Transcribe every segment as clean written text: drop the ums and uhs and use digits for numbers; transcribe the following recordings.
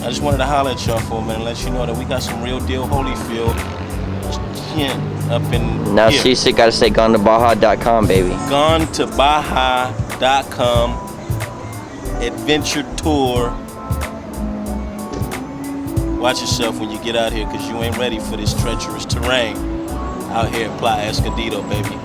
I just wanted to holler at y'all for a minute, let you know that we got some real deal Holyfield up in now here. Cece gotta say gone to Baja.com, baby. Gone to Baja.com adventure tour. Watch yourself when you get out here, because you ain't ready for this treacherous terrain out here at Playa Escondido, baby.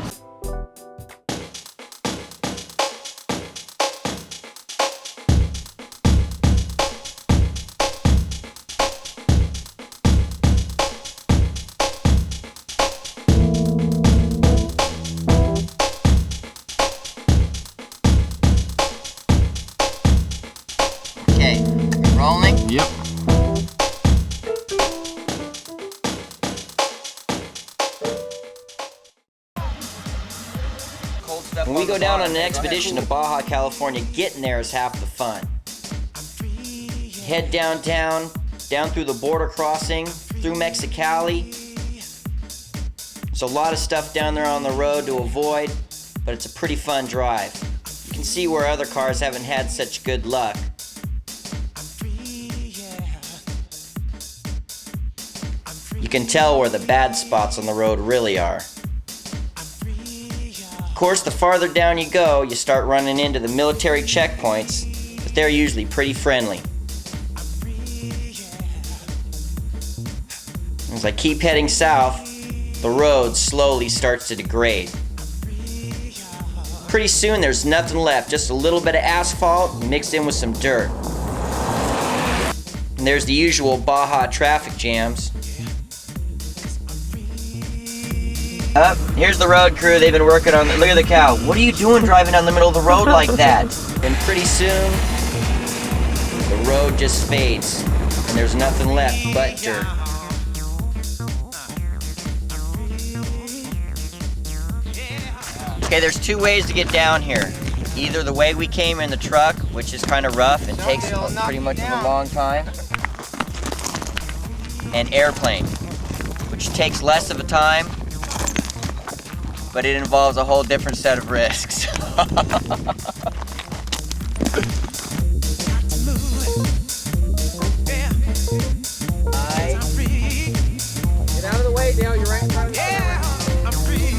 Okay, rolling? Yep. When we go down on an expedition to Baja, California, getting there is half the fun. Head downtown, down through the border crossing, through Mexicali. There's a lot of stuff down there on the road to avoid, but it's a pretty fun drive. You can see where other cars haven't had such good luck. You can tell where the bad spots on the road really are. Of course, the farther down you go, you start running into the military checkpoints, but they're usually pretty friendly. As I keep heading south, the road slowly starts to degrade. Pretty soon there's nothing left, just a little bit of asphalt mixed in with some dirt. And there's the usual Baja traffic jams. Here's the road crew. They've been working on look at the cow. What are you doing driving down the middle of the road like that? And pretty soon, the road just fades, and there's nothing left but dirt. Okay, there's two ways to get down here. Either the way we came in the truck, which is kind of rough and takes pretty much a long time, and airplane, which takes less of a time, but it involves a whole different set of risks. Get out of the way, Dale. You're right in front of the camera. I'm free.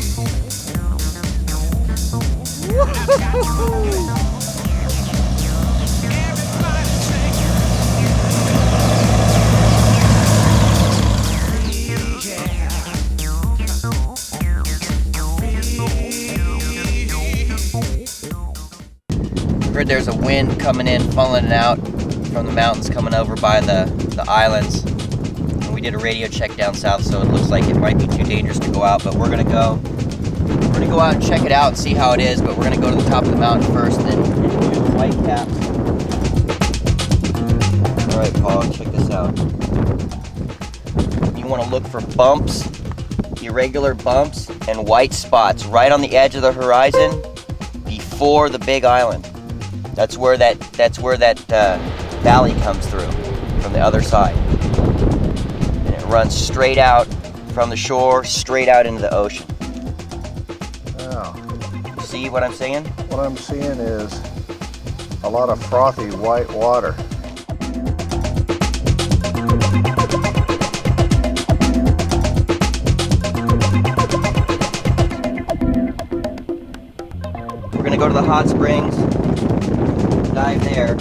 Heard there's a wind coming in, funneling out from the mountains coming over by the islands. And we did a radio check down south, so it looks like it might be too dangerous to go out, but we're gonna go out and check it out and see how it is, but we're gonna go to the top of the mountain first and do the white cap. Alright, Paul, check this out. You wanna look for bumps, irregular bumps, and white spots right on the edge of the horizon before the big island. That's where that valley comes through from the other side. And it runs straight out from the shore, straight out into the ocean. Oh. See what I'm saying? What I'm seeing is a lot of frothy white water. We're gonna go to the hot springs, dive there.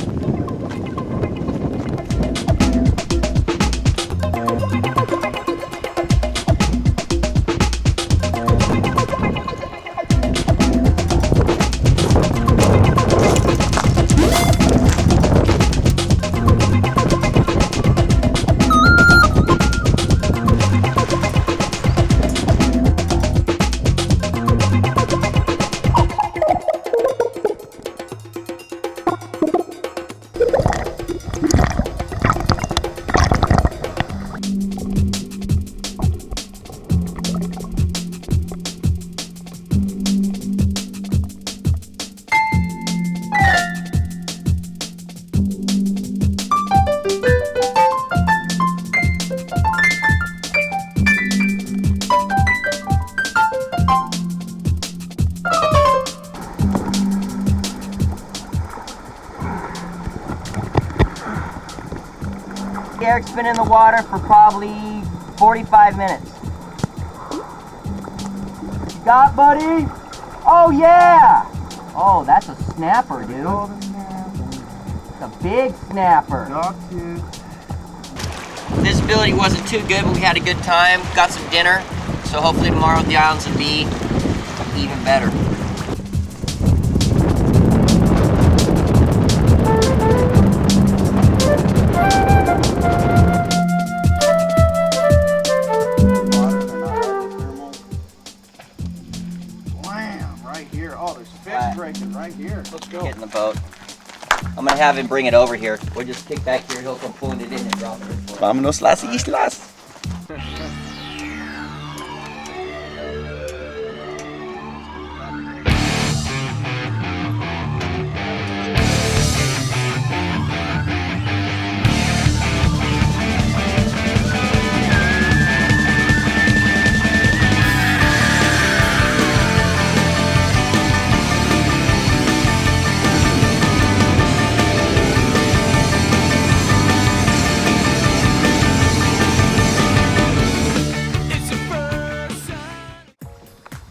Eric's been in the water for probably 45 minutes. You got, buddy? Oh, yeah! Oh, that's a snapper, dude. It's a big snapper. Visibility wasn't too good, but we had a good time. Got some dinner, so hopefully tomorrow the islands will be even better. Wham! Right here. Oh, there's fish breaking right here. Let's go. Get in the boat. I'm gonna have him bring it over here. We'll just kick back here, he'll come pulling it in and dropping it for us. Vámonos las islas.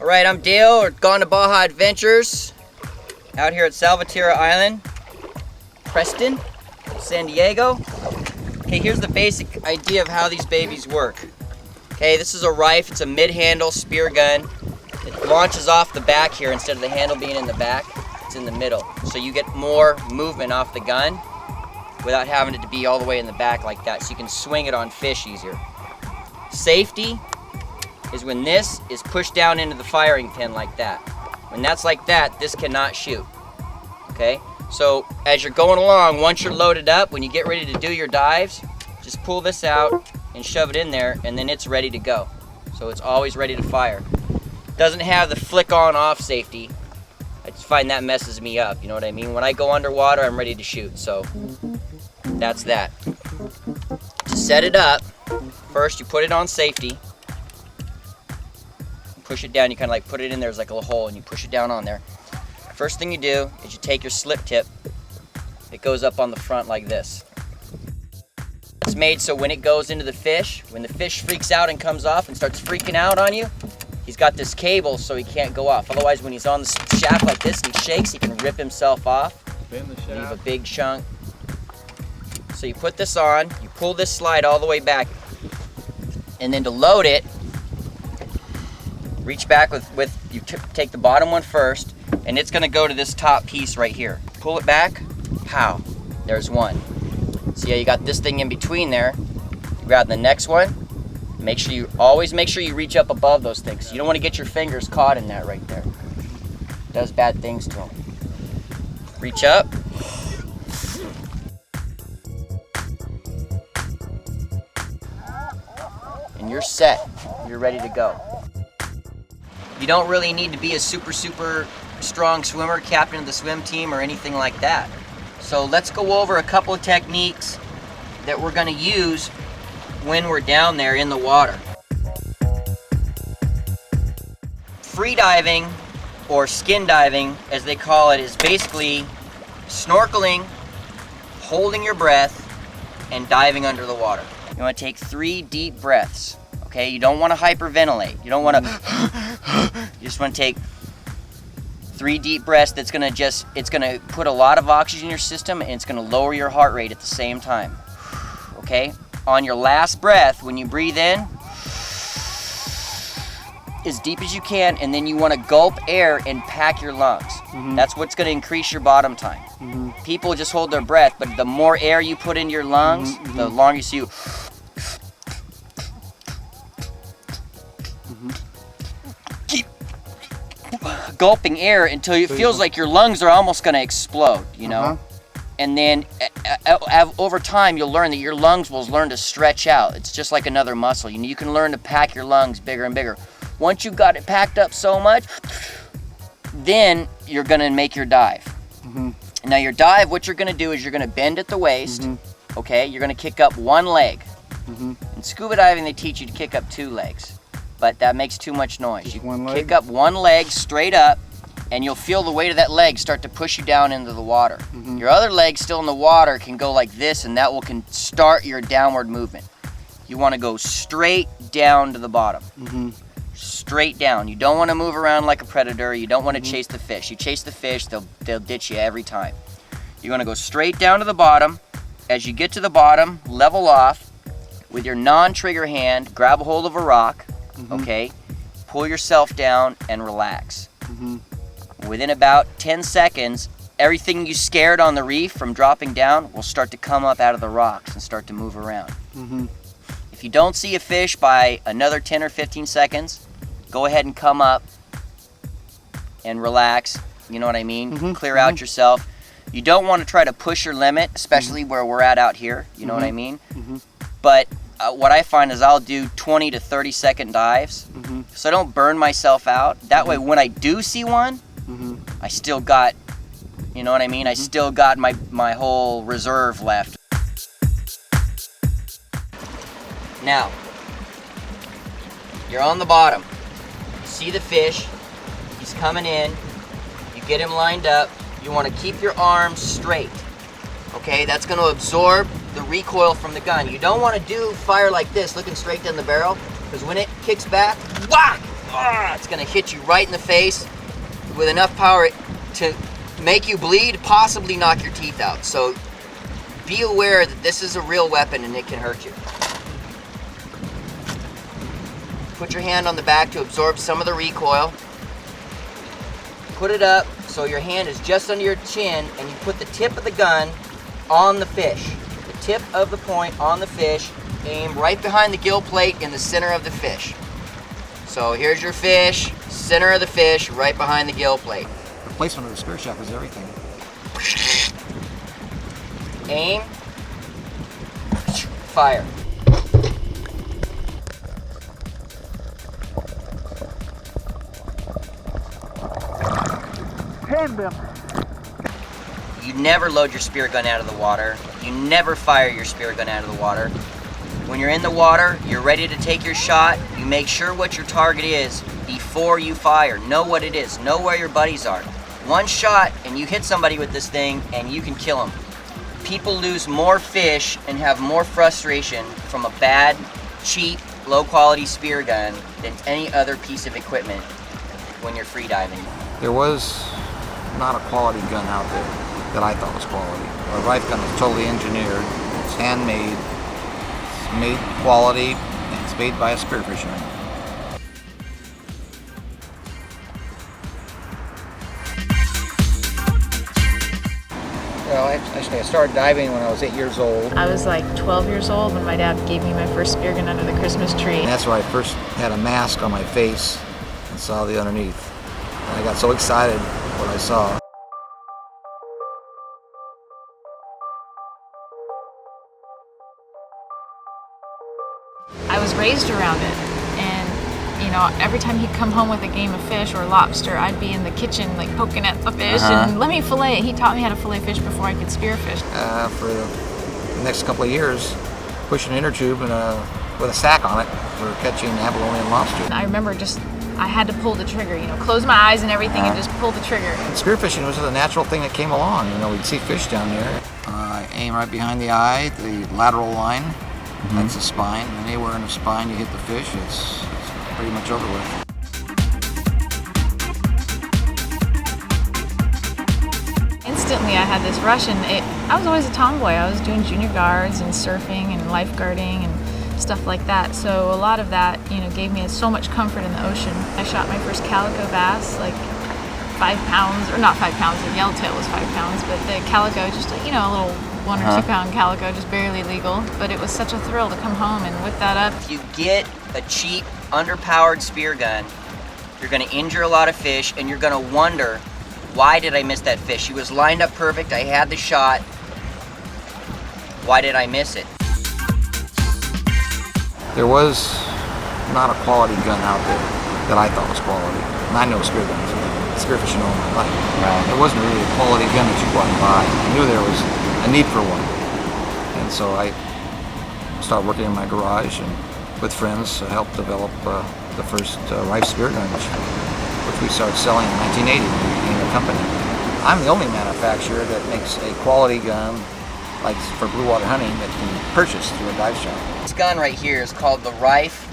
Alright, I'm Dale, we're gone to Baja Adventures, out here at Salvatierra Island, Preston, San Diego. Okay, here's the basic idea of how these babies work. Okay, this is a rifle, it's a mid-handle spear gun. It launches off the back here instead of the handle being in the back, it's in the middle. So you get more movement off the gun without having it to be all the way in the back like that, so you can swing it on fish easier. Safety is when this is pushed down into the firing pin like that. When that's like that, this cannot shoot, okay? So as you're going along, once you're loaded up, when you get ready to do your dives, just pull this out and shove it in there, and then it's ready to go. So it's always ready to fire. Doesn't have the flick on off safety. I just find that messes me up, you know what I mean? When I go underwater, I'm ready to shoot, so that's that. To set it up, first you put it on safety, push it down, you kind of like put it in there, there's like a little hole, and you push it down on there. First thing you do is you take your slip tip, it goes up on the front like this. It's made so when it goes into the fish, when the fish freaks out and comes off and starts freaking out on you, he's got this cable so he can't go off. Otherwise, when he's on the shaft like this and he shakes, he can rip himself off, leave a big chunk. So you put this on, you pull this slide all the way back, and then to load it, reach back with you take the bottom one first, and it's gonna go to this top piece right here. Pull it back, pow, there's one. See how you got this thing in between there? You grab the next one, always make sure you reach up above those things. You don't wanna get your fingers caught in that right there. It does bad things to them. Reach up. And you're set, you're ready to go. You don't really need to be a super strong swimmer, captain of the swim team, or anything like that. So let's go over a couple of techniques that we're gonna use when we're down there in the water. Free diving, or skin diving, as they call it, is basically snorkeling, holding your breath, and diving under the water. You wanna take 3 deep breaths. Okay, you don't want to hyperventilate. You don't want to, you just want to take 3 deep breaths. That's going to it's going to put a lot of oxygen in your system, and it's going to lower your heart rate at the same time. Okay, on your last breath, when you breathe in, as deep as you can, and then you want to gulp air and pack your lungs. Mm-hmm. That's what's going to increase your bottom time. Mm-hmm. People just hold their breath, but the more air you put in your lungs, mm-hmm. the longer you keep gulping air until it feels like your lungs are almost going to explode, you know? And then over time, you'll learn that your lungs will learn to stretch out. It's just like another muscle. You can learn to pack your lungs bigger and bigger. Once you've got it packed up so much, then you're going to make your dive. Mm-hmm. Now your dive, what you're going to do is you're going to bend at the waist, mm-hmm. okay? You're going to kick up one leg. Mm-hmm. In scuba diving, they teach you to kick up 2 legs, but that makes too much noise. You kick up one leg straight up, and you'll feel the weight of that leg start to push you down into the water. Your other leg still in the water can go like this, and that will start your downward movement. You want to go straight down to the bottom. Straight down. You don't want to move around like a predator. You don't want to chase the fish. You chase the fish, they'll ditch you every time. You're going to go straight down to the bottom. As you get to the bottom, level off with your non-trigger hand, grab a hold of a rock, okay? Pull yourself down and relax. Within about 10 seconds, everything you scared on the reef from dropping down will start to come up out of the rocks and start to move around. If you don't see a fish by another 10 or 15 seconds, go ahead and come up and relax, you know what I mean? Clear out yourself. You don't want to try to push your limit, especially where we're at out here, you know what I mean? But what I find is I'll do 20 to 30 second dives, so I don't burn myself out. That way when I do see one, I still got, you know what I mean? I still got my whole reserve left. Now, you're on the bottom. See the fish, he's coming in, you get him lined up. You want to keep your arms straight, okay? That's going to absorb the recoil from the gun. You don't want to fire like this, looking straight down the barrel, because when it kicks back, whack! It's going to hit you right in the face with enough power to make you bleed, possibly knock your teeth out. So be aware that this is a real weapon and it can hurt you. Put your hand on the back to absorb some of the recoil. Put it up so your hand is just under your chin, and you put the tip of the gun on the fish. The tip of the point on the fish, aim right behind the gill plate in the center of the fish. So here's your fish, center of the fish, right behind the gill plate. The placement of the spear shaft is everything. Aim, fire. You never load your spear gun out of the water. You never fire your spear gun out of the water. When you're in the water, you're ready to take your shot. You make sure what your target is before you fire. Know what it is. Know where your buddies are. One shot and you hit somebody with this thing and you can kill them. People lose more fish and have more frustration from a bad, cheap, low-quality spear gun than any other piece of equipment when you're freediving. There was not a quality gun out there that I thought was quality. A rifle gun is totally engineered. It's handmade. It's made quality, and it's made by a spearfisherman. Well, actually, I started diving when I was 8 years old. I was like 12 years old when my dad gave me my first spear gun under the Christmas tree. And that's where I first had a mask on my face and saw the underneath. And I got so excited what I saw. I was raised around it, and you know, every time he'd come home with a game of fish or lobster, I'd be in the kitchen like poking at the fish and let me fillet it. He taught me how to fillet fish before I could spearfish. For the next couple of years, pushing an inner tube and with a sack on it for catching abalone and lobster. I remember I had to pull the trigger, you know, close my eyes and everything and just pull the trigger. And spearfishing was a natural thing that came along. You know, we'd see fish down there. Aim right behind the eye, the lateral line. That's the spine. And anywhere in the spine you hit the fish, it's pretty much over with. Instantly I had this rush, and I was always a tomboy. I was doing junior guards and surfing and lifeguarding and stuff like that. So a lot of that, you know, gave me so much comfort in the ocean. I shot my first calico bass, like 5 pounds, or not 5 pounds, the yellowtail was 5 pounds, but the calico, just, you know, a little 1 or 2 pound calico, just barely legal. But it was such a thrill to come home and whip that up. If you get a cheap, underpowered spear gun, you're gonna injure a lot of fish, and you're gonna wonder, why did I miss that fish? He was lined up perfect, I had the shot. Why did I miss it? There was not a quality gun out there that I thought was quality. And I know spear guns, spearfishing all my life. Right. There wasn't really a quality gun that you go out and buy. I knew there was a need for one. And so I started working in my garage and with friends to help develop the first rifle spear gun, which we started selling in 1980. company. I'm the only manufacturer that makes a quality gun, like for blue water hunting, that can be purchased through a dive shop. This gun right here is called the Rife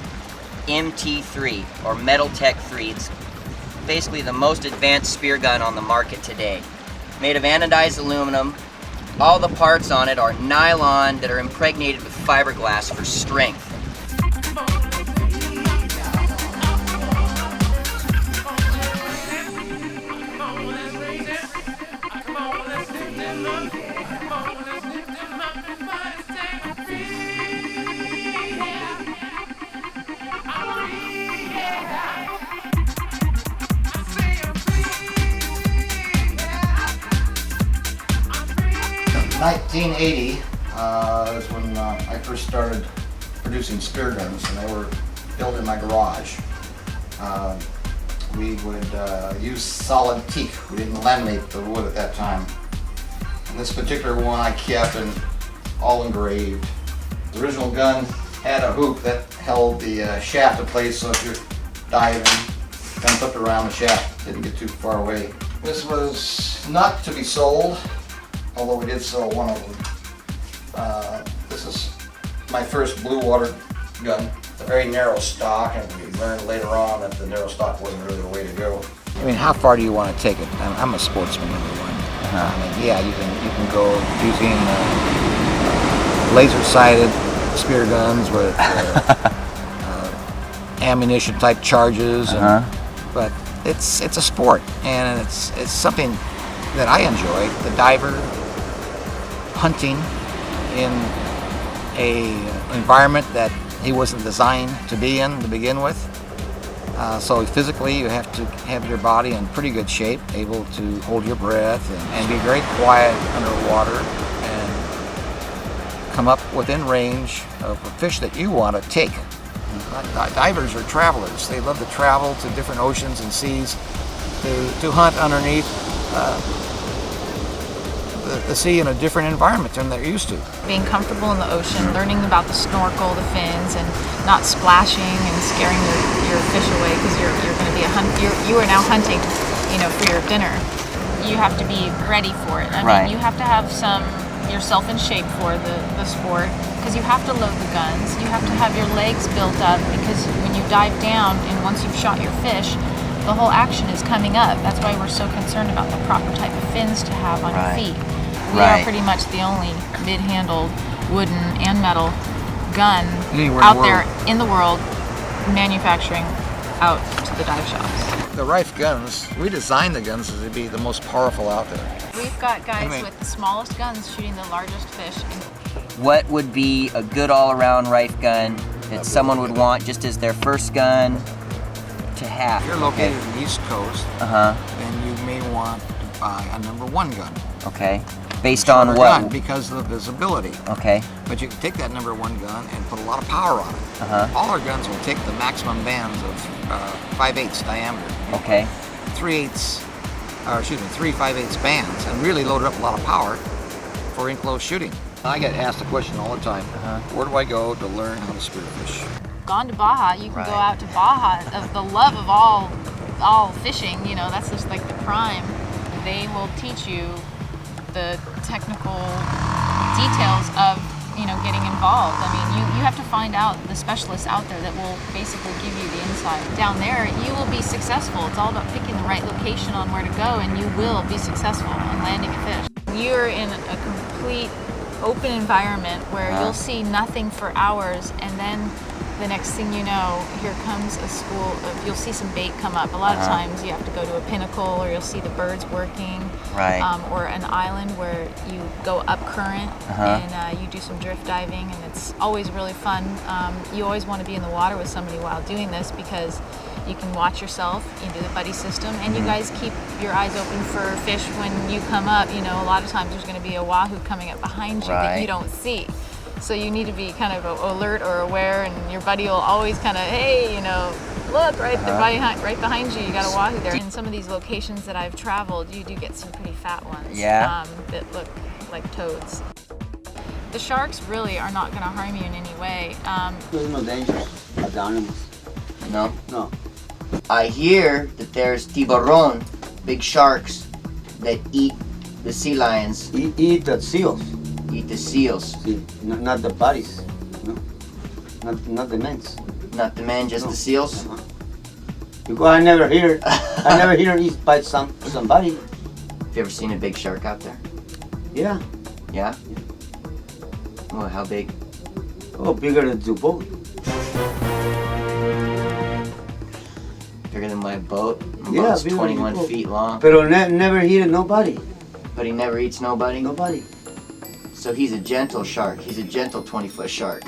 MT3, or Metal Tech 3. It's basically the most advanced spear gun on the market today. Made of anodized aluminum. All the parts on it are nylon that are impregnated with fiberglass for strength. In 1980 is when I first started producing spear guns, and they were built in my garage. We would use solid teak. We didn't laminate the wood at that time. And this particular one I kept and all engraved. The original gun had a hoop that held the shaft in place, so if you're diving, gun flipped around, the shaft didn't get too far away. This was not to be sold, although we did sell one of them. This is my first blue water gun. It's a very narrow stock, and we learned later on that the narrow stock wasn't really the way to go. I mean, how far do you want to take it? I'm a sportsman, number one. I mean, yeah, you can go using laser-sighted spear guns with ammunition type charges, but it's a sport, and it's something that I enjoy. The diver hunting in a environment that he wasn't designed to be in to begin with. So physically you have to have your body in pretty good shape, able to hold your breath and be very quiet underwater and come up within range of a fish that you want to take. Divers are travelers. They love to travel to different oceans and seas to hunt underneath the sea in a different environment than they're used to. Being comfortable in the ocean, learning about the snorkel, the fins, and not splashing and scaring your fish away because you're going to be you are now hunting, for your dinner. You have to be ready for it. I mean, you have to have yourself in shape for the sport, because you have to load the guns. You have to have your legs built up, because when you dive down and once you've shot your fish, the whole action is coming up. That's why we're so concerned about the proper type of fins to have on your feet. We are pretty much the only mid-handled wooden and metal gun out there in the world manufacturing out to the dive shops. The Rife guns, we designed the guns to be the most powerful out there. We've got guys with the smallest guns shooting the largest fish. What would be a good all-around Rife gun that someone would want just as their first gun to have? If you're located in the East Coast, then you may want to buy a number one gun. Okay. Based on what? Gun, because of the visibility. Okay. But you can take that number one gun and put a lot of power on it. All our guns will take the maximum bands of 5/8 diameter. Okay. 3 5/8 bands, and really load up a lot of power for enclosed shooting. I get asked the question all the time, where do I go to learn how to spearfish? Gone to Baja, you can go out to Baja, of the love of all fishing, that's just like the prime. They will teach you the technical details of getting involved. I mean, you have to find out the specialists out there that will basically give you the insight. Down there, you will be successful. It's all about picking the right location on where to go, and you will be successful on landing a fish. You're in a complete open environment where you'll see nothing for hours, and then the next thing you know, here comes a school of, you'll see some bait come up. A lot of times you have to go to a pinnacle, or you'll see the birds working, or an island where you go up current and you do some drift diving, and it's always really fun. You always want to be in the water with somebody while doing this, because you can watch yourself, you do the buddy system, and you guys keep your eyes open for fish when you come up. A lot of times there's going to be a wahoo coming up behind you that you don't see. So you need to be kind of alert or aware, and your buddy will always kind of, hey, look, right behind you, you got a wahoo there. In some of these locations that I've traveled, you do get some pretty fat ones that look like toads. The sharks really are not going to harm you in any way. There's no danger of the animals. No? No. I hear that there's tiburon, big sharks, that eat the sea lions, Eat the seals. eat the seals. See, not the bodies. No. Not the men's. Not the men, just No. the seals. Uh-huh. Because I never hear eat by somebody. Have you ever seen a big shark out there? Yeah. Yeah? Oh, how big? Oh, bigger than the boat. Bigger than my boat. My Yeah, boat's bigger than 21 your boat. feet long. Pero never hit nobody. But he never eats nobody? Nobody. So he's a gentle shark. He's a gentle 20-foot shark.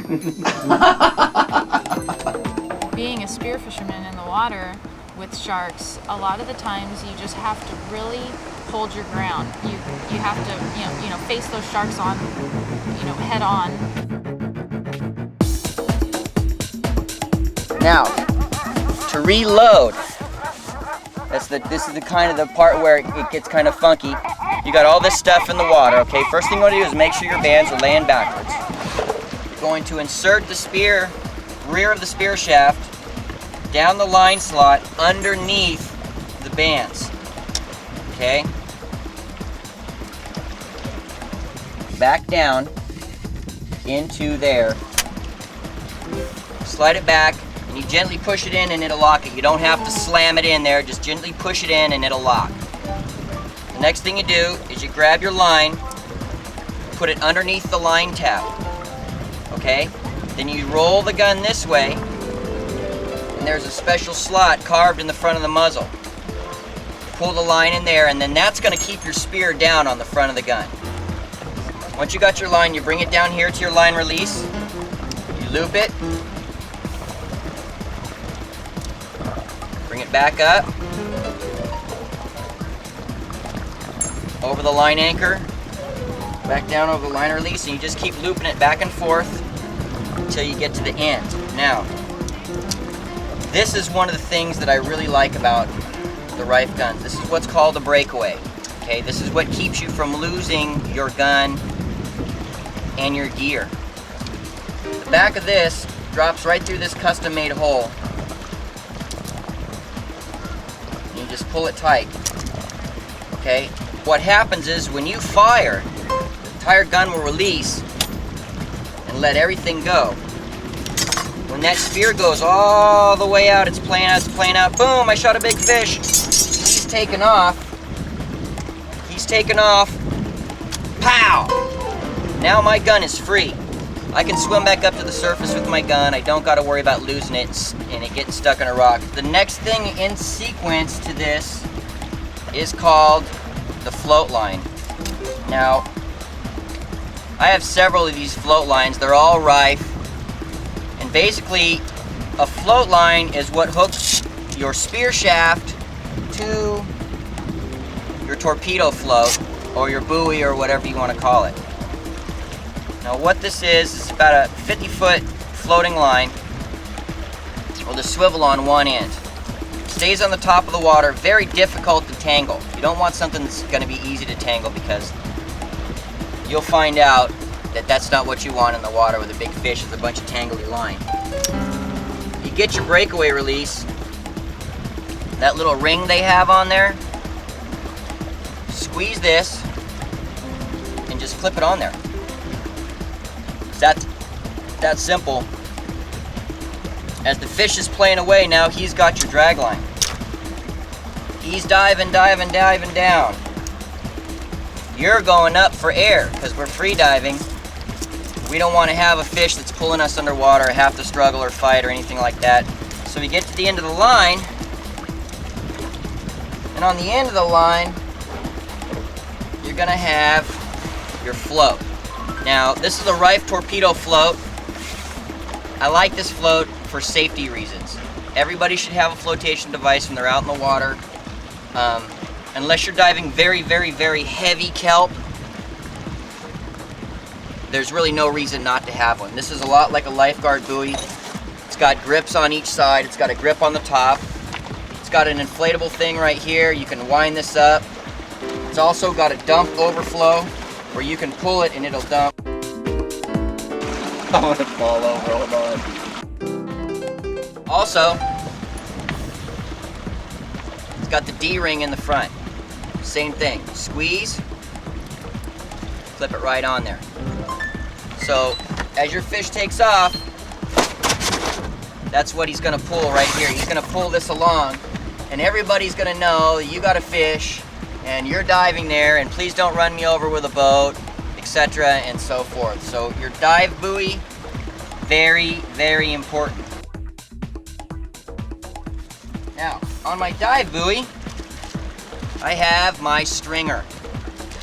Being a spear fisherman in the water with sharks, a lot of the times you just have to really hold your ground. You have to face those sharks on head on. Now, to reload, this is the kind of the part where it gets kind of funky. You got all this stuff in the water, okay? First thing you want to do is make sure your bands are laying backwards. You're going to insert the spear, rear of the spear shaft, down the line slot underneath the bands, okay? Back down into there. Slide it back, and you gently push it in and it'll lock it. You don't have to slam it in there, just gently push it in and it'll lock. The next thing you do is you grab your line, put it underneath the line tab, okay? Then you roll the gun this way, and there's a special slot carved in the front of the muzzle. Pull the line in there, and then that's gonna keep your spear down on the front of the gun. Once you got your line, you bring it down here to your line release, you loop it, bring it back up, over the line anchor, back down over the line release, and you just keep looping it back and forth until you get to the end. Now, this is one of the things that I really like about the Rife guns. This is what's called a breakaway. Okay, this is what keeps you from losing your gun and your gear. The back of this drops right through this custom-made hole. And you just pull it tight. Okay? What happens is when you fire, the entire gun will release and let everything go. When that spear goes all the way out, it's playing out, boom, I shot a big fish. He's taken off. Pow! Now my gun is free. I can swim back up to the surface with my gun. I don't got to worry about losing it and it getting stuck in a rock. The next thing in sequence to this is called the float line. Now, I have several of these float lines. They're all Rife. And basically, a float line is what hooks your spear shaft to your torpedo float or your buoy or whatever you want to call it. Now what this is about a 50-foot floating line with a swivel on one end. Stays on the top of the water, very difficult to tangle. You don't want something that's going to be easy to tangle because you'll find out that that's not what you want in the water with a big fish with a bunch of tangly line. You get your breakaway release, that little ring they have on there, squeeze this and just clip it on there. That's simple. As the fish is playing away, now he's got your drag line. He's diving down. You're going up for air because we're free diving. We don't want to have a fish that's pulling us underwater, have to struggle or fight or anything like that. So we get to the end of the line, and on the end of the line, you're gonna have your float. Now, this is a Rife torpedo float. I like this float for safety reasons. Everybody should have a flotation device when they're out in the water. Unless you're diving very, very, very heavy kelp, there's really no reason not to have one. This is a lot like a lifeguard buoy. It's got grips on each side. It's got a grip on the top. It's got an inflatable thing right here. You can wind this up. It's also got a dump overflow where you can pull it and it'll dump. I want to fall over, hold on. Also, it's got the D-ring in the front. same thing. Squeeze, flip it right on there. So as your fish takes off, that's what he's gonna pull right here. He's gonna pull this along, and everybody's gonna know that you got a fish and you're diving there, and please don't run me over with a boat, etc. and so forth. So your dive buoy, very, very important. Now, on my dive buoy, I have my stringer.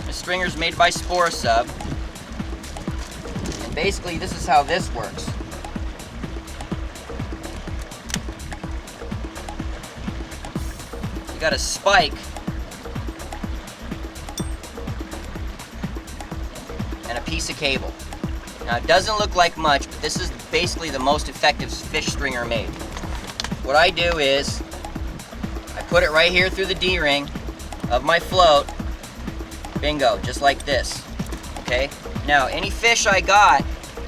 The stringer's made by Spore Sub. And basically, this is how this works. You got a spike and a piece of cable. Now, it doesn't look like much, but this is basically the most effective fish stringer made. What I do is, I put it right here through the D-ring of my float. Bingo, just like this. Okay? Now, any fish I got,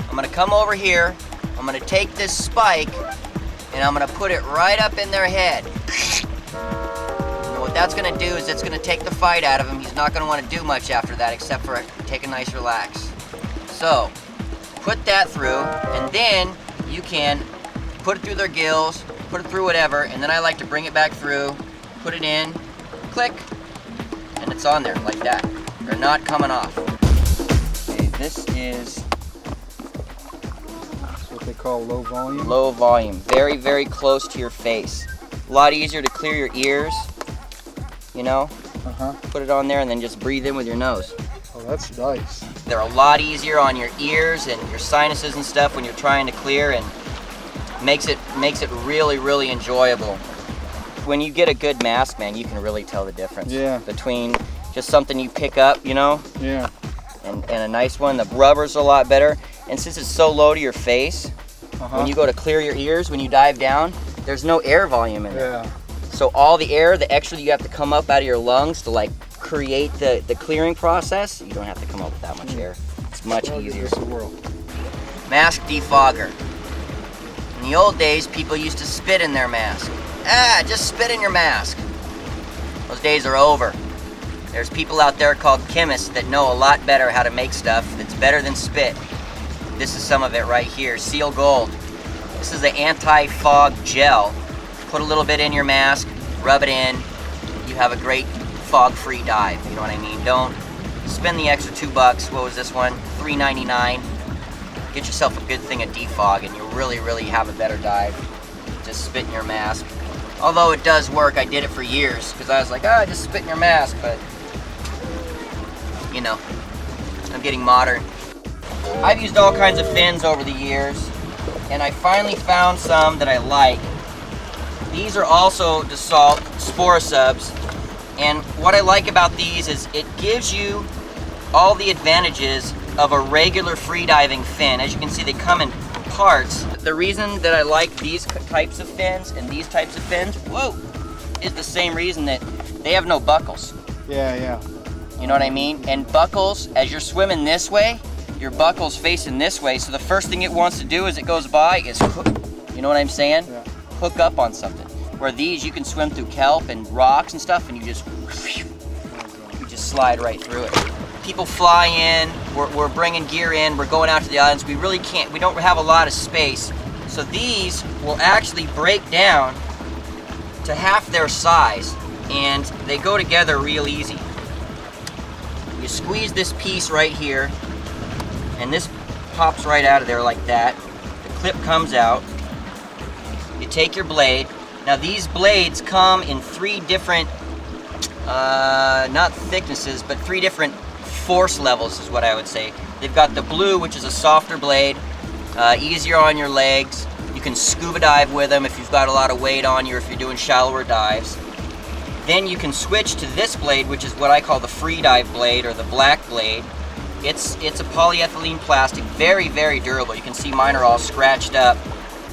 I'm gonna come over here, I'm gonna take this spike, and I'm gonna put it right up in their head. And what that's gonna do is it's gonna take the fight out of him. He's not gonna wanna do much after that except for take a nice relax. So, put that through, and then you can put it through their gills, put it through whatever, and then I like to bring it back through, put it in, click, and it's on there like that. They're not coming off. Okay, this is What they call low volume. low volume, very, very close to your face. A lot easier to clear your ears, you know? Put it on there and then just breathe in with your nose. Oh, that's nice. They're a lot easier on your ears and your sinuses and stuff when you're trying to clear, and makes it really, really enjoyable. When you get a good mask, man, you can really tell the difference. Yeah. Between just something you pick up, you know, Yeah. and a nice one. The rubber's a lot better. And since it's so low to your face, when you go to clear your ears, when you dive down, there's no air volume in there. Yeah. So all the air, the extra you have to come up out of your lungs to like create the clearing process, you don't have to come up with that much air. It's much easier. It's the world. Mask defogger. In the old days, people used to spit in their mask. Just spit in your mask. Those days are over. There's people out there called chemists that know a lot better how to make stuff that's better than spit. This is some of it right here. Seal Gold. This is the anti-fog gel. Put a little bit in your mask, rub it in. You have a great fog-free dive. You know what I mean? Don't spend the extra $2. What was this one? $3.99. Get yourself a good thing of defog, and you'll really, really have a better dive. Just spit in your mask. Although it does work, I did it for years because I was like, just spit in your mask, but you know, I'm getting modern. I've used all kinds of fins over the years, and I finally found some that I like. These are also DeSalt Spore Subs, and what I like about these is it gives you all the advantages of a regular freediving fin. As you can see, they come in parts. The reason that I like these types of fins and these types of fins, is the same reason that they have no buckles. Yeah. You know what I mean? And buckles, as you're swimming this way, your buckle's facing this way, so the first thing it wants to do as it goes by is hook. You know what I'm saying? Yeah. Hook up on something. Where these, you can swim through kelp and rocks and stuff, and you just slide right through it. People fly in, we're bringing gear in, we're going out to the islands. We don't have a lot of space. So these will actually break down to half their size, and they go together real easy. You squeeze this piece right here, and this pops right out of there like that. The clip comes out. You take your blade. Now these blades come in 3 different, not thicknesses, but 3 different force levels is what I would say. They've got the blue, which is a softer blade, easier on your legs. You can scuba dive with them if you've got a lot of weight on you or if you're doing shallower dives. Then you can switch to this blade, which is what I call the free dive blade or the black blade. It's a polyethylene plastic, very, very durable. You can see mine are all scratched up.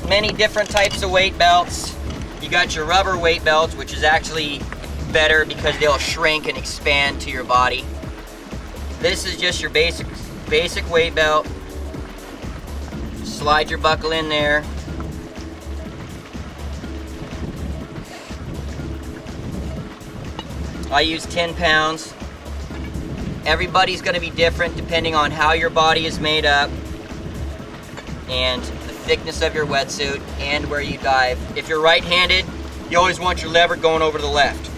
Many different types of weight belts. You got your rubber weight belts, which is actually better because they'll shrink and expand to your body. This is just your basic weight belt. Slide your buckle in there. I use 10 pounds. Everybody's gonna be different depending on how your body is made up and the thickness of your wetsuit and where you dive. If you're right-handed, you always want your lever going over to the left.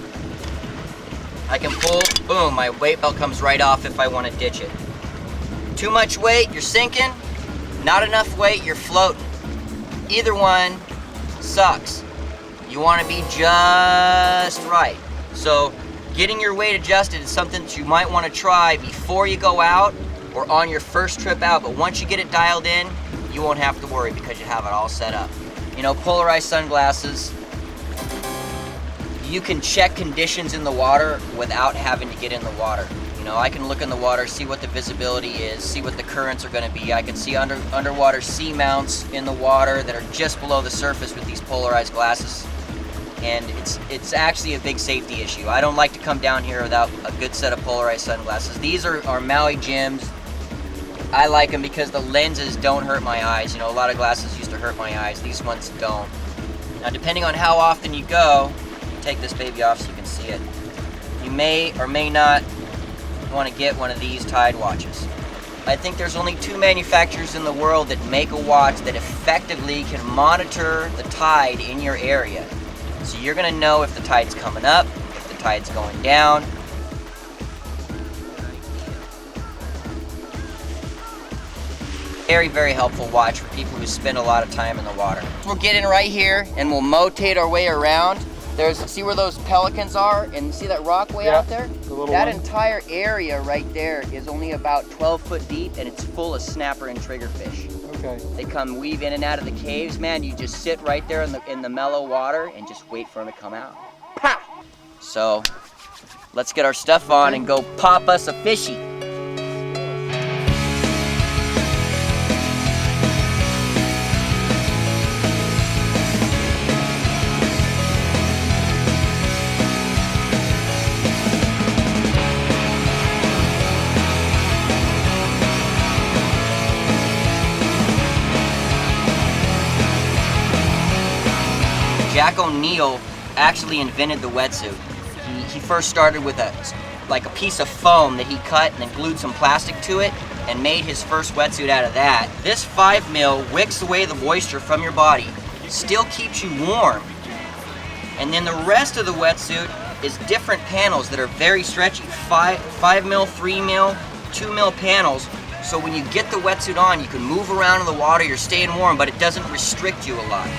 I can pull, boom, my weight belt comes right off if I want to ditch it. Too much weight, you're sinking. Not enough weight, you're floating. Either one sucks. You want to be just right. So getting your weight adjusted is something that you might want to try before you go out or on your first trip out. But once you get it dialed in, you won't have to worry because you have it all set up. You know, polarized sunglasses, you can check conditions in the water without having to get in the water. You know, I can look in the water, see what the visibility is, see what the currents are going to be. I can see underwater sea mounts in the water that are just below the surface with these polarized glasses. And it's actually a big safety issue. I don't like to come down here without a good set of polarized sunglasses. These are Maui Jims. I like them because the lenses don't hurt my eyes. You know, a lot of glasses used to hurt my eyes. These ones don't. Now, depending on how often you go, take this baby off so you can see it. You may or may not want to get one of these Tide watches. I think there's only 2 manufacturers in the world that make a watch that effectively can monitor the tide in your area. So you're going to know if the tide's coming up, if the tide's going down. Very, very helpful watch for people who spend a lot of time in the water. We'll get in right here and we'll motate our way around. See where those pelicans are, and see that rock way out there? That entire area right there is only about 12 foot deep, and it's full of snapper and triggerfish. Okay. They come weave in and out of the caves, man. You just sit right there in the mellow water and just wait for them to come out. Pow! So let's get our stuff on and go pop us a fishy. Jack O'Neill actually invented the wetsuit. He first started with a piece of foam that he cut and then glued some plastic to it and made his first wetsuit out of that. This 5 mil wicks away the moisture from your body, still keeps you warm. And then the rest of the wetsuit is different panels that are very stretchy. 5 mil, 3 mil, 2 mil panels. So when you get the wetsuit on, you can move around in the water, you're staying warm, but it doesn't restrict you a lot.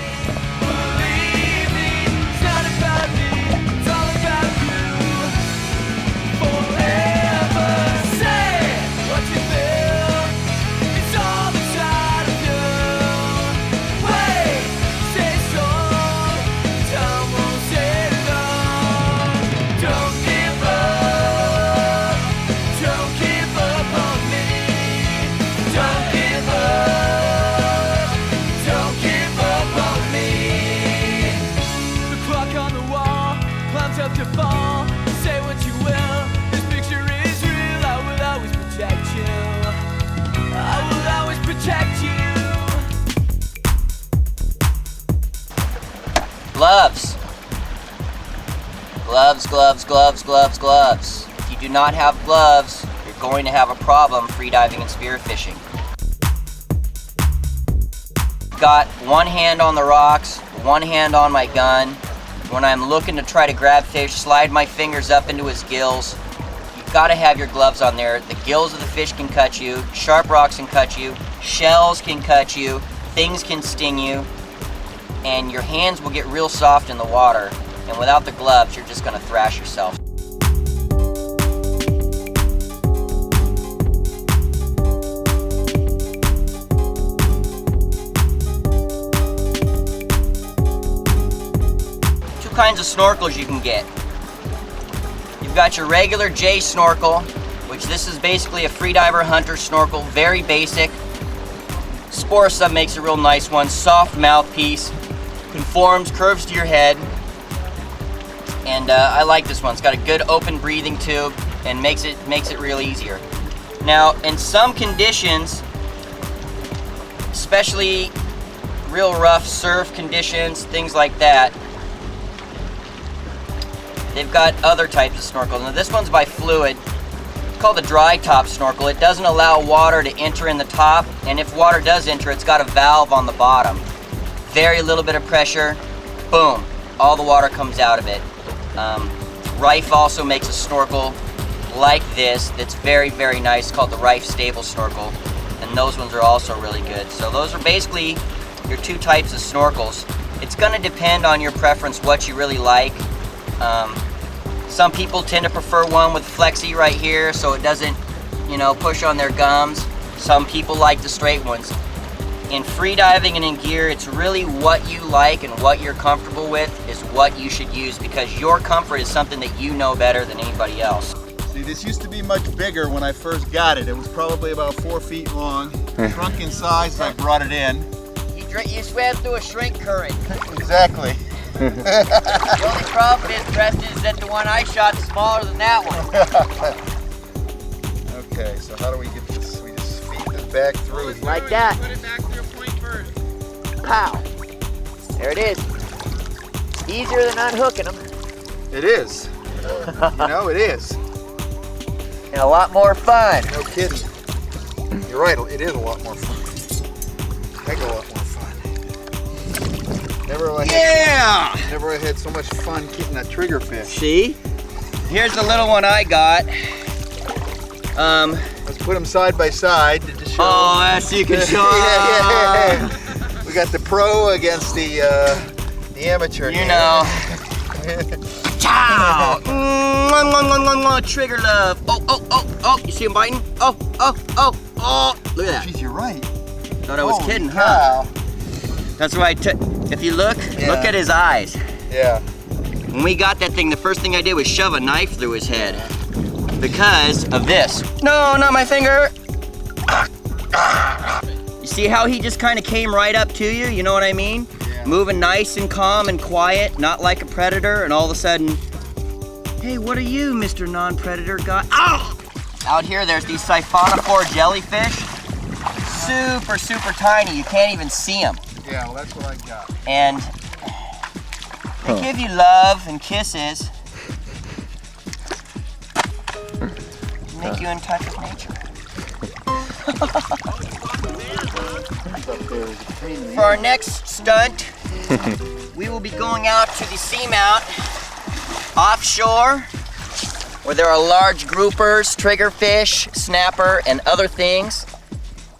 Gloves. Gloves, gloves, gloves, gloves, gloves. If you do not have gloves, you're going to have a problem freediving and spearfishing. Got one hand on the rocks, one hand on my gun. When I'm looking to try to grab fish, slide my fingers up into his gills. You've got to have your gloves on there. The gills of the fish can cut you, sharp rocks can cut you, shells can cut you, things can sting you, and your hands will get real soft in the water, and without the gloves, you're just going to thrash yourself. Two kinds of snorkels you can get. You've got your regular J snorkel, which this is basically a freediver hunter snorkel, very basic. Pearson makes a real nice one, soft mouthpiece. Conforms, curves to your head, and I like this one. It's got a good open breathing tube and makes it real easier. Now, in some conditions, especially real rough surf conditions, things like that, they've got other types of snorkels. Now this one's by Fluid. It's called a dry top snorkel. It doesn't allow water to enter in the top, and if water does enter, it's got a valve on the bottom. Very little bit of pressure, boom, all the water comes out of it. Rife also makes a snorkel like this that's very, very nice, called the Rife Stable Snorkel, and those ones are also really good. So those are basically your two types of snorkels. It's gonna depend on your preference, what you really like. Some people tend to prefer one with flexi right here so it doesn't, you know, push on their gums. Some people like the straight ones. In freediving and in gear, it's really what you like and what you're comfortable with is what you should use, because your comfort is something that you know better than anybody else. See, this used to be much bigger when I first got it. It was probably about 4 feet long. Shrunk in size as I brought it in. You swam through a shrink current. Exactly. The only problem is, Preston, is that the one I shot is smaller than that one. Okay, so how do we get this? We just feed this back through here. Like that. Put it back through a point first. Pow. There it is. Easier than unhooking them. It is. You know, it is. And a lot more fun. No kidding. You're right, it is a lot more fun. Heck, a lot more fun. Never have had so much fun keeping that trigger fish. See? Here's the little one I got. Let's put them side by side to show. Oh, yes, you can show. Yeah. We got the pro against the amateur. You know. Chow! Trigger love. Oh. You see him biting? Oh. Look at that. Jeez, you're right. Thought I was kidding, huh? That's why I took. If you look at his eyes. Yeah. When we got that thing, the first thing I did was shove a knife through his head. Because of this. No, not my finger. You see how he just kind of came right up to you? You know what I mean? Yeah. Moving nice and calm and quiet, not like a predator, and all of a sudden, hey, what are you, Mr. Non-Predator guy? Oh! Out here, there's these siphonophore jellyfish. Super, super tiny. You can't even see them. Yeah, well, that's what I got. And they give you love and kisses. Make you in touch with nature. For our next stunt, we will be going out to the seamount offshore, where there are large groupers, triggerfish, snapper, and other things.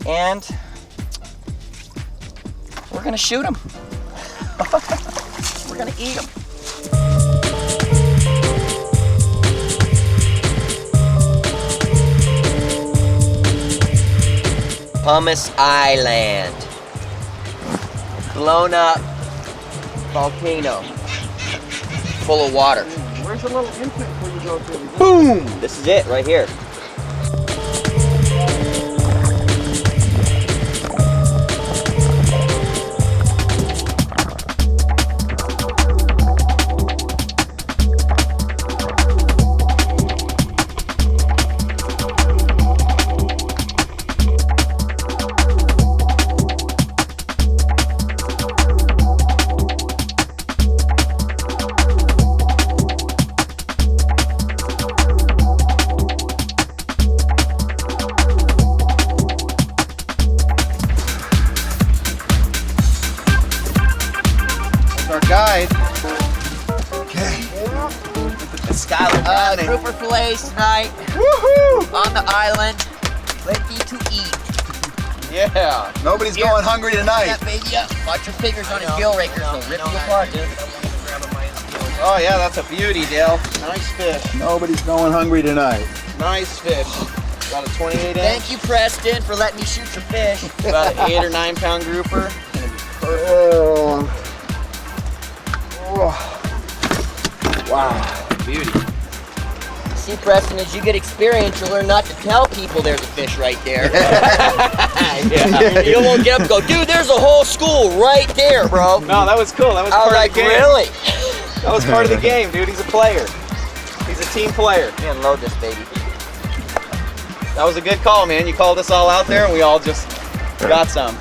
And we're gonna shoot them. We're gonna eat them. Pumice Island. Blown up volcano. Full of water. Where's the little infant where you go to? Boom! This is it right here. Guide. Skylar, grouper fillets tonight. Woohoo! On the island, ready to eat. Yeah. Nobody's going hungry tonight. That baby up. Watch your fingers on his gill raker, so rip you apart, dude. Oh yeah, that's a beauty, Dale. Nice fish. Nobody's going hungry tonight. Nice fish. About a 28 inch. Thank you, Preston, for letting me shoot your fish. About an 8 or 9 pound grouper. Wow. Beauty. See, Preston, as you get experience, you'll learn not to tell people there's a fish right there. Yeah. You won't get up and go, dude, there's a whole school right there, bro. No, that was cool. That was I was part like, of the game. really? That was part of the game, dude. He's a player. He's a team player. Man, load this baby. That was a good call, man. You called us all out there and we all just got some.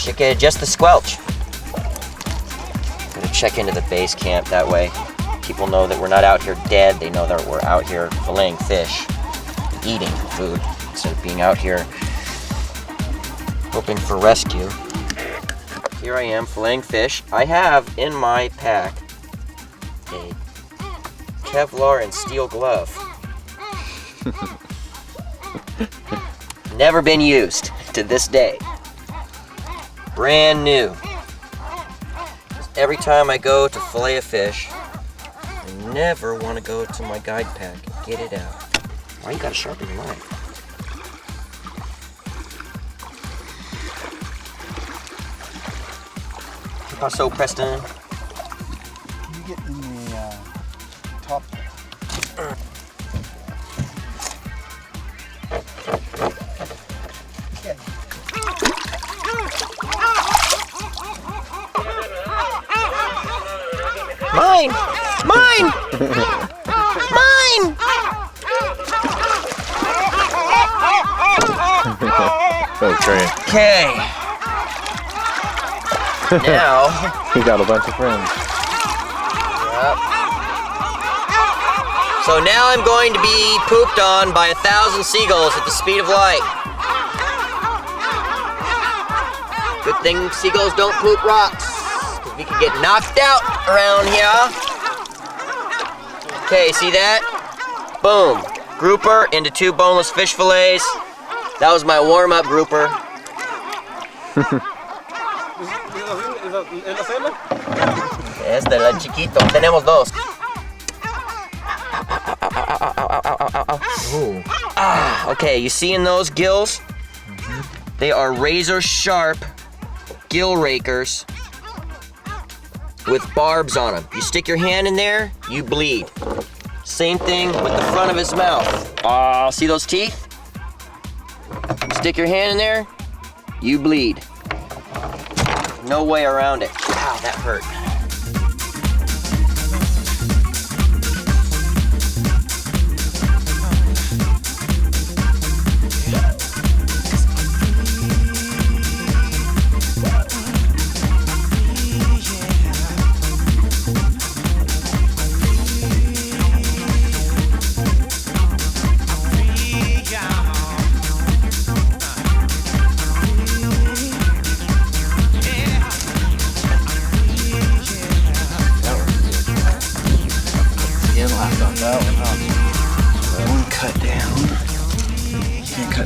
Should get just the squelch. Gonna check into the base camp that way. People know that we're not out here dead. They know that we're out here filleting fish, eating food, instead of being out here hoping for rescue. Here I am filleting fish. I have in my pack a Kevlar and steel glove. Never been used to this day. Brand new. Every time I go to fillet a fish, I never want to go to my guide pack and get it out. Why you gotta sharpen your knife? How so, Preston? You get in the top. Mine! Mine! Mine! Okay. Okay. Now. He got a bunch of friends. Yep. So now I'm going to be pooped on by 1,000 seagulls at the speed of light. Good thing seagulls don't poop rocks, because we could get knocked out around here. Okay, see that? Boom. Grouper into 2 boneless fish fillets. That was my warm-up grouper. Es de la chiquito. Tenemos dos. Okay, you see in those gills? They are razor sharp gill rakers with barbs on them. You stick your hand in there, you bleed. Same thing with the front of his mouth. See those teeth? Stick your hand in there, you bleed. No way around it. Ow, that hurt.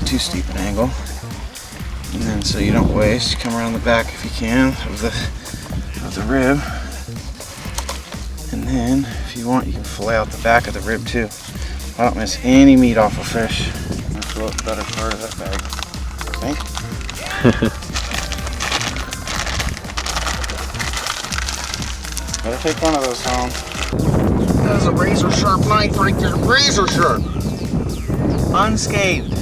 Too steep an angle, and then so you don't waste, come around the back if you can of the rib, and then if you want you can fillet out the back of the rib too. I don't miss any meat off a fish. That's the better part of that bag, I think. Better take one of those home. That is a razor sharp knife right there, razor sharp, unscathed.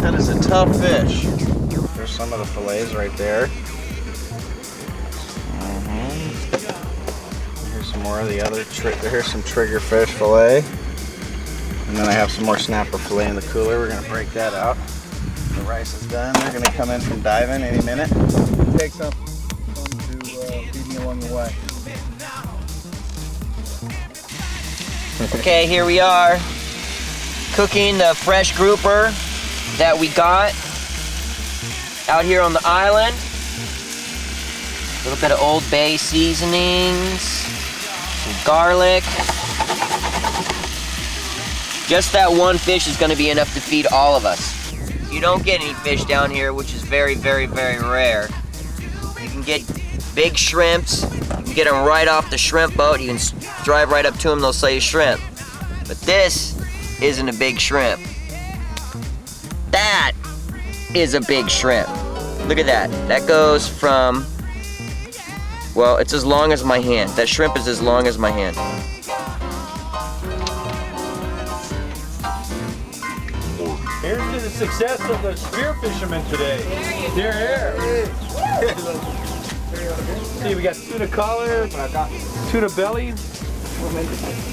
That is a tough fish. There's some of the fillets right there. Here's some more of the other. Here's some trigger fish fillet. And then I have some more snapper fillet in the cooler. We're gonna break that out. The rice is done. They're gonna come in from diving any minute. Take some to feed me along the way. Okay, here we are. Cooking the fresh grouper that we got out here on the island. A little bit of Old Bay seasonings, some garlic. Just that one fish is gonna be enough to feed all of us. You don't get any fish down here, which is very, very, very rare. You can get big shrimps. You can get them right off the shrimp boat. You can drive right up to them, they'll sell you shrimp. But this isn't a big shrimp. That is a big shrimp. Look at that. That goes from, well, it's as long as my hand. That shrimp is as long as my hand. Here's to the success of the spear fishermen today. They're here. See, we got tuna collar, tuna belly.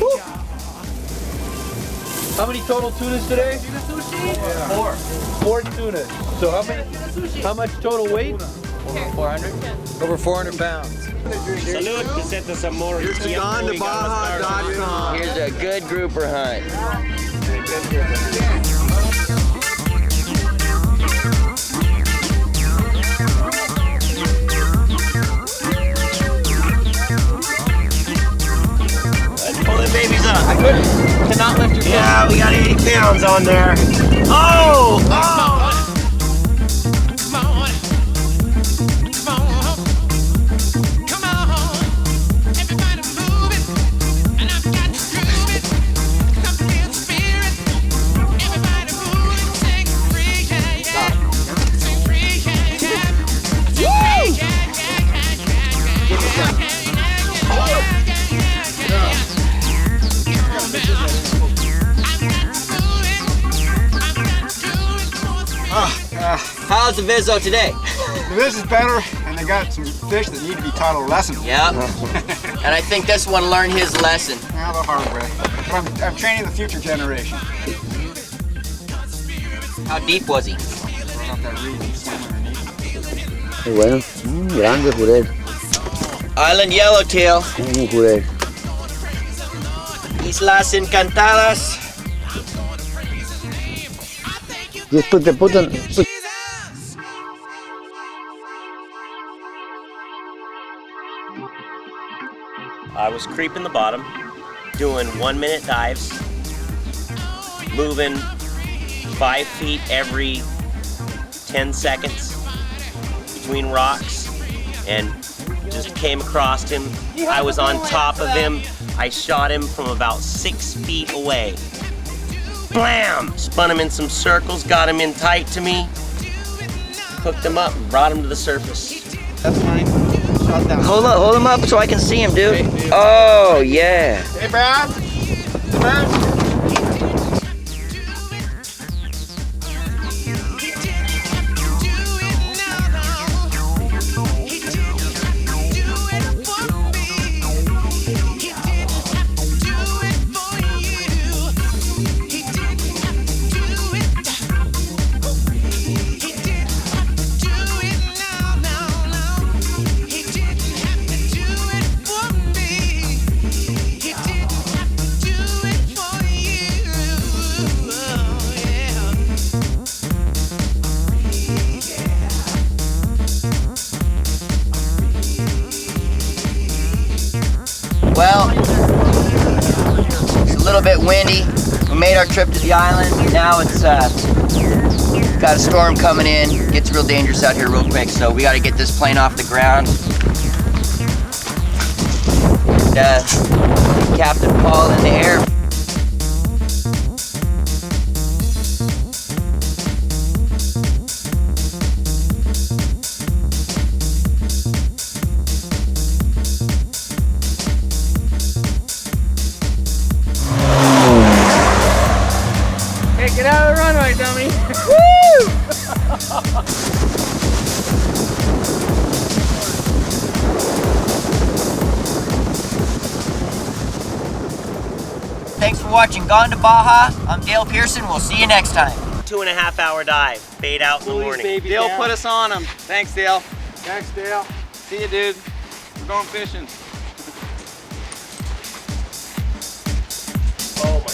Woo. How many total tunas today? Four. Four tunas. So how much total weight? Over 400? Over 400 pounds. Salud, presenta some more. Here's to GoneToBaja.com. Here's a good grouper hunt. Pull them babies up. I cannot lift your Yeah, we got 80 pounds on there. Oh! Oh! How's the Vizzo today? The Viz is better, and they got some fish that need to be taught a lesson. Yep. And I think this one learned his lesson. Now the hard way. But I'm training the future generation. How deep was he? Muy bueno. Grande jurel. Island yellowtail. Un jurel. Islas Encantadas. Después te putan. I was creeping the bottom, doing 1-minute dives, moving 5 feet every 10 seconds between rocks, and just came across him. I was on top of him. I shot him from about 6 feet away. Blam! Spun him in some circles, got him in tight to me, hooked him up, and brought him to the surface. That's fine. Shot down. Hold him up so I can see him, dude. Oh, yeah. Hey, Brad. Brad. Well, it's a little bit windy. We made our trip to the island. Now it's got a storm coming in. Gets real dangerous out here real quick, so we got to get this plane off the ground. And, Captain Paul in the air. Get out of the runway, dummy. Woo! Thanks for watching Gone to Baja. I'm Dale Pearson. We'll see you next time. 2.5-hour dive, bait out in the morning. Dale put us on him. Thanks, Dale. Thanks, Dale. See you, dude. We're going fishing. Oh my